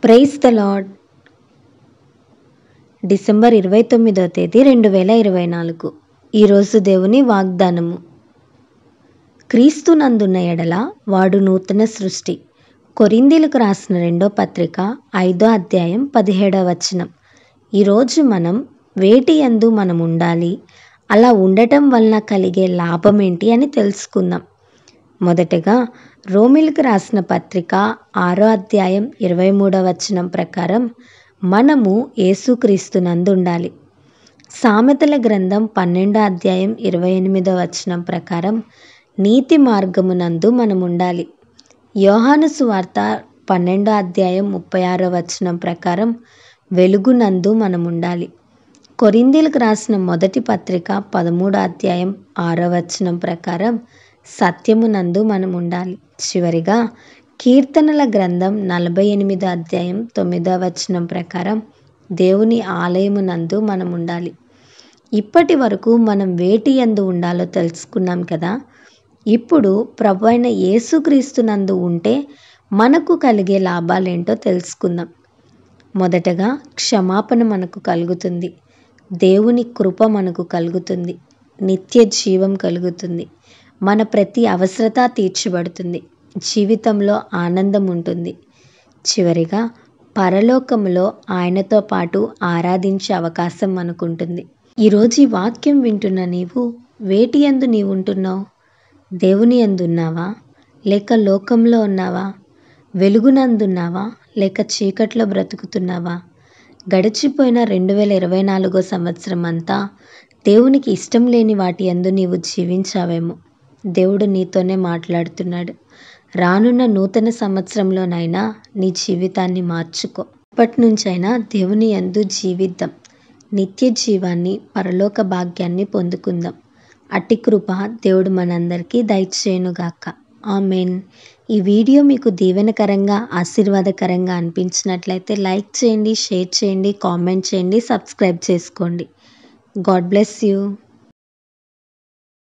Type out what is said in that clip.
Praise the Lord. December 29వ తేదీ 2024. ఈరోజు దేవుని వాగ్దానము. క్రీస్తునందున్న ఎడల వాడు నూతన సృష్టి. కొరింథీయులకు రాసిన 2వ పత్రిక 5వ అధ్యాయం 17వ వచనం. ఈరోజు మనం వేటి యందు మనం ఉండాలి, అలా ఉండటం వలన కలిగే లాభం ఏంటి అని తెలుసుకుందాం. మొదటగా రోమీయులకు రాసిన పత్రిక 6వ అధ్యాయం 23వ వచనం ప్రకారం మనము యేసుక్రీస్తునందు ఉండాలి. సామెతల గ్రంథం 12వ అధ్యాయం 28వ వచనం ప్రకారం నీతి మార్గమునందు మనం ఉండాలి. యోహాను సువార్త 12వ అధ్యాయం 36వ వచనం ప్రకారం వెలుగునందు మనం ఉండాలి. కొరింథీయులకు రాసిన మొదటి పత్రిక 13వ అధ్యాయం 6వ వచనం ప్రకారం సత్యమునందు మనం ఉండాలి. చివరిగా కీర్తనల గ్రంథం 48వ అధ్యాయం 9వ వచనం ప్రకారం దేవుని ఆలయమునందు మనం ఉండాలి. ఇప్పటి వరకు మనం వేటి యందు ఉండాలో తెలుసుకున్నాం కదా. ఇప్పుడు ప్రభు అయిన యేసుక్రీస్తునందు ఉంటే మనకు కలిగే లాభాలేంటో తెలుసుకుందాం. మొదటగా క్షమాపణ మనకు కలుగుతుంది. దేవుని కృప మనకు కలుగుతుంది. నిత్య జీవం కలుగుతుంది. మన ప్రతి అవసరత తీర్చబడుతుంది. జీవితంలో ఆనందం ఉంటుంది. చివరిగా పరలోకములో ఆయనతో పాటు ఆరాధించే అవకాశం మనకుంటుంది. ఈరోజు ఈ వాక్యం వింటున్న నీవు వేటి యందు నీవు ఉంటున్నావు? దేవుని యందు ఉన్నావా, లేక లోకంలో ఉన్నావా? వెలుగునందున్నావా, లేక చీకట్లో బ్రతుకుతున్నావా? గడిచిపోయిన 2024 సంవత్సరం అంతా దేవునికి ఇష్టం లేని వాటి యందు నీవు జీవించావేమో. దేవుడు నీతోనే మాట్లాడుతున్నాడు. రానున్న నూతన సంవత్సరంలోనైనా నీ జీవితాన్ని మార్చుకో. ఇప్పటి నుంచైనా దేవుని యందు జీవిద్దాం. నిత్య జీవాన్ని, పరలోక భాగ్యాన్ని పొందుకుందాం. అట్టి కృప దేవుడు మనందరికీ దయచేయునుగాక. ఆమేన్. ఈ వీడియో మీకు దీవెనకరంగా, ఆశీర్వాదకరంగా అనిపించినట్లయితే లైక్ చేయండి, షేర్ చేయండి, కామెంట్ చేయండి, సబ్స్క్రైబ్ చేసుకోండి. God bless you.